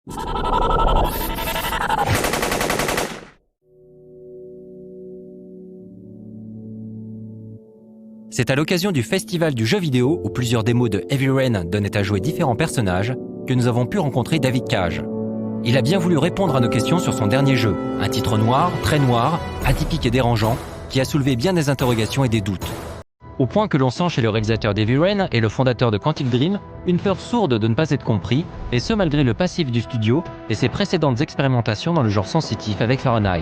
C'est à l'occasion du festival du jeu vidéo où plusieurs démos de Heavy Rain donnaient à jouer différents personnages que nous avons pu rencontrer David Cage. Il a bien voulu répondre à nos questions sur son dernier jeu, un titre noir, très noir, atypique et dérangeant, qui a soulevé bien des interrogations et des doutes. Au point que l'on sent chez le réalisateur d'Heavy Rain et le fondateur de Quantic Dream une peur sourde de ne pas être compris, et ce malgré le passif du studio et ses précédentes expérimentations dans le genre sensitif avec Fahrenheit.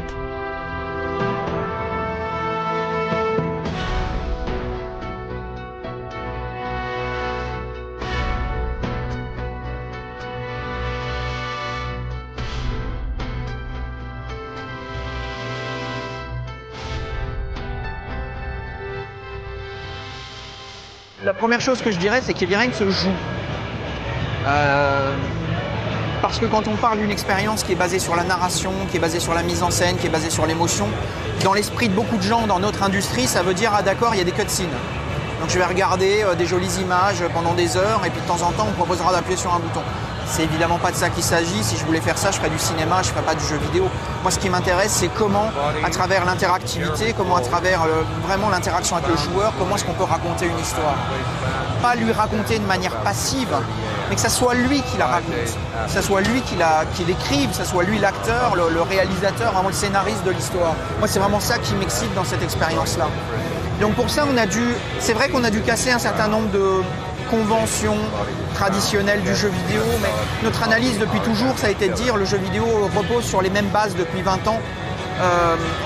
La première chose que je dirais, c'est qu'Heavy Rain se joue. Parce que quand on parle d'une expérience qui est basée sur la narration, qui est basée sur la mise en scène, qui est basée sur l'émotion, dans l'esprit de beaucoup de gens dans notre industrie, ça veut dire « Ah d'accord, il y a des cutscenes ». Donc je vais regarder des jolies images pendant des heures et puis de temps en temps, on me proposera d'appuyer sur un bouton. C'est évidemment pas de ça qu'il s'agit. Si je voulais faire ça, je ferais du cinéma, je ferais pas du jeu vidéo. Moi, ce qui m'intéresse, c'est comment, à travers l'interactivité, comment à travers vraiment l'interaction avec le joueur, comment est-ce qu'on peut raconter une histoire. Pas lui raconter de manière passive, mais que ça soit lui qui la raconte, que ça soit lui qui l'écrive, que ça soit lui l'acteur, le réalisateur, vraiment le scénariste de l'histoire. Moi, c'est vraiment ça qui m'excite dans cette expérience-là. Donc pour ça, c'est vrai qu'on a dû casser un certain nombre de conventions traditionnelles du jeu vidéo, mais notre analyse depuis toujours, ça a été de dire le jeu vidéo repose sur les mêmes bases depuis 20 ans.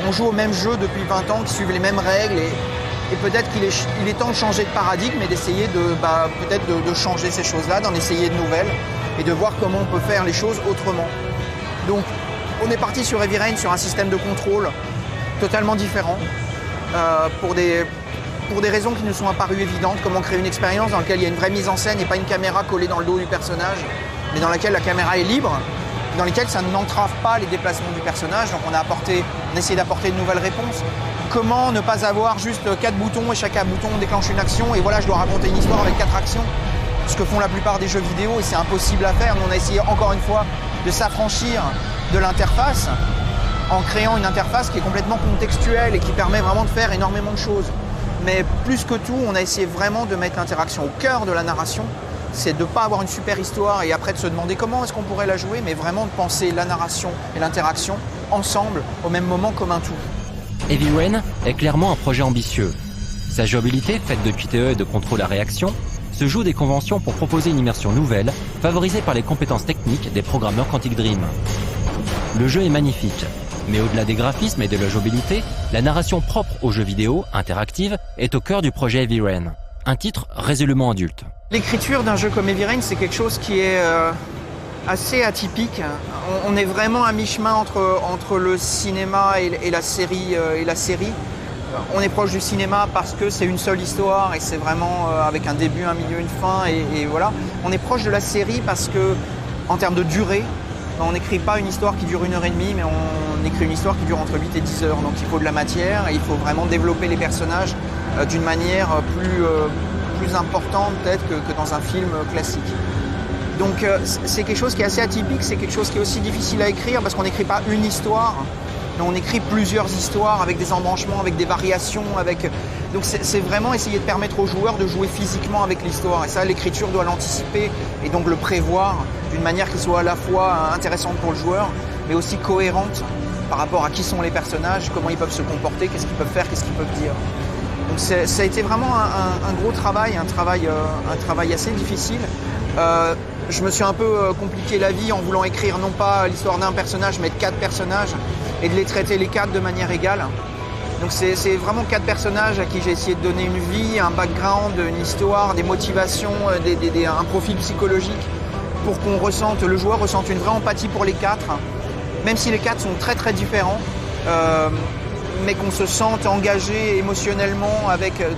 On joue au même jeu depuis 20 ans, qui suivent les mêmes règles, et peut-être qu'il est temps de changer de paradigme et d'essayer de changer ces choses-là, d'en essayer de nouvelles, et de voir comment on peut faire les choses autrement. Donc on est parti sur Heavy Rain sur un système de contrôle totalement différent, pour des raisons qui nous sont apparues évidentes, comment créer une expérience dans laquelle il y a une vraie mise en scène et pas une caméra collée dans le dos du personnage, mais dans laquelle la caméra est libre, dans laquelle ça n'entrave pas les déplacements du personnage. Donc on a essayé d'apporter de nouvelles réponses. Comment ne pas avoir juste 4 boutons et chaque bouton déclenche une action et voilà, je dois raconter une histoire avec 4 actions, ce que font la plupart des jeux vidéo et c'est impossible à faire. Nous on a essayé encore une fois de s'affranchir de l'interface en créant une interface qui est complètement contextuelle et qui permet vraiment de faire énormément de choses. Mais plus que tout, on a essayé vraiment de mettre l'interaction au cœur de la narration. C'est de ne pas avoir une super histoire et après de se demander comment est-ce qu'on pourrait la jouer, mais vraiment de penser la narration et l'interaction ensemble, au même moment, comme un tout. Heavy Rain est clairement un projet ambitieux. Sa jouabilité, faite de QTE et de contrôle à réaction, se joue des conventions pour proposer une immersion nouvelle, favorisée par les compétences techniques des programmeurs Quantic Dream. Le jeu est magnifique. Mais au-delà des graphismes et de la jouabilité, la narration propre aux jeux vidéo, interactive, est au cœur du projet Heavy Rain. Un titre résolument adulte. L'écriture d'un jeu comme Heavy Rain, c'est quelque chose qui est assez atypique. On est vraiment à mi-chemin entre le cinéma et la série. On est proche du cinéma parce que c'est une seule histoire et c'est vraiment avec un début, un milieu, une fin et voilà. On est proche de la série parce que, en termes de durée, on n'écrit pas une histoire qui dure 1h30, mais on écrit une histoire qui dure entre 8 et 10 heures. Donc il faut de la matière et il faut vraiment développer les personnages d'une manière plus importante peut-être que dans un film classique. Donc c'est quelque chose qui est assez atypique, c'est quelque chose qui est aussi difficile à écrire parce qu'on n'écrit pas une histoire, mais on écrit plusieurs histoires avec des embranchements, avec des variations. Donc c'est vraiment essayer de permettre aux joueurs de jouer physiquement avec l'histoire. Et ça, l'écriture doit l'anticiper et donc le prévoir d'une manière qui soit à la fois intéressante pour le joueur, mais aussi cohérente par rapport à qui sont les personnages, comment ils peuvent se comporter, qu'est-ce qu'ils peuvent faire, qu'est-ce qu'ils peuvent dire. Donc ça a été vraiment un gros travail, un travail assez difficile. Je me suis un peu compliqué la vie en voulant écrire non pas l'histoire d'un personnage, mais de 4 personnages et de les traiter les 4 de manière égale. Donc c'est vraiment 4 personnages à qui j'ai essayé de donner une vie, un background, une histoire, des motivations, un profil psychologique pour qu'on le joueur ressente une vraie empathie pour les 4, même si les 4 sont très très différents, mais qu'on se sente engagé émotionnellement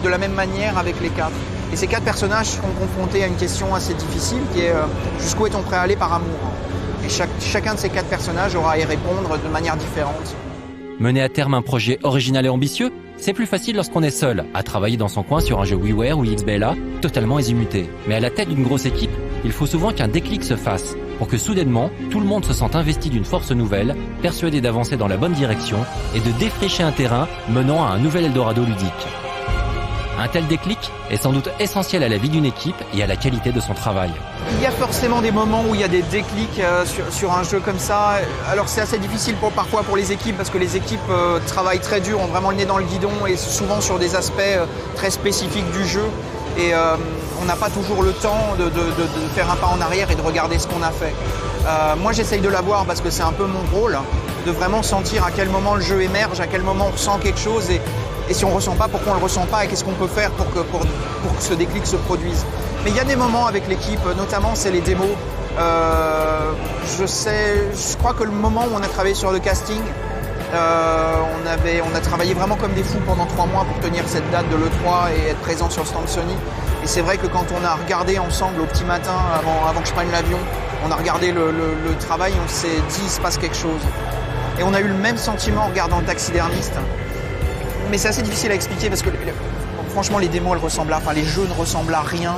de la même manière avec les 4. Et ces 4 personnages seront confrontés à une question assez difficile qui est jusqu'où est-on prêt à aller par amour ? Et chacun de ces 4 personnages aura à y répondre de manière différente. Mener à terme un projet original et ambitieux, c'est plus facile lorsqu'on est seul, à travailler dans son coin sur un jeu WiiWare ou XBLA, totalement azimuté. Mais à la tête d'une grosse équipe, il faut souvent qu'un déclic se fasse. pour que soudainement, tout le monde se sente investi d'une force nouvelle, persuadé d'avancer dans la bonne direction et de défricher un terrain menant à un nouvel Eldorado ludique. Un tel déclic est sans doute essentiel à la vie d'une équipe et à la qualité de son travail. Il y a forcément des moments où il y a des déclics sur un jeu comme ça. Alors c'est assez difficile parfois pour les équipes parce que les équipes travaillent très dur, ont vraiment le nez dans le guidon et souvent sur des aspects très spécifiques du jeu. Et on n'a pas toujours le temps de faire un pas en arrière et de regarder ce qu'on a fait. Moi j'essaye de l'avoir parce que c'est un peu mon rôle, de vraiment sentir à quel moment le jeu émerge, à quel moment on ressent quelque chose et si on ne ressent pas, pourquoi on ne le ressent pas et qu'est-ce qu'on peut faire pour que ce déclic se produise. Mais il y a des moments avec l'équipe, notamment c'est les démos. Je crois que le moment où on a travaillé sur le casting, on a travaillé vraiment comme des fous pendant 3 mois pour tenir cette date de l'E3 et être présent sur le stand Sony. Et c'est vrai que quand on a regardé ensemble au petit matin, avant que je prenne l'avion, on a regardé le travail, on s'est dit il se passe quelque chose. Et on a eu le même sentiment en regardant le taxidermiste. Mais c'est assez difficile à expliquer parce que franchement les démos les jeux ne ressemblent à rien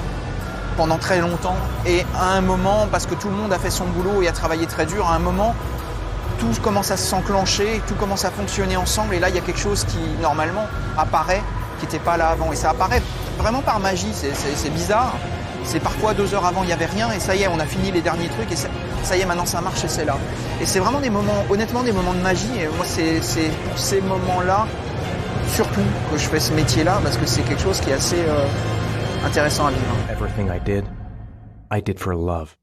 pendant très longtemps. Et à un moment, parce que tout le monde a fait son boulot et a travaillé très dur, à un moment, tout commence à s'enclencher, tout commence à fonctionner ensemble. Et là, il y a quelque chose qui, normalement, apparaît, qui n'était pas là avant. Et ça apparaît vraiment par magie, c'est bizarre. C'est parfois 2 heures avant, il n'y avait rien. Et ça y est, on a fini les derniers trucs. Et ça y est, maintenant, ça marche et c'est là. Et c'est vraiment des moments, honnêtement, des moments de magie. Et moi, c'est pour ces moments-là, surtout que je fais ce métier-là, parce que c'est quelque chose qui est assez intéressant à vivre. Everything I did for love.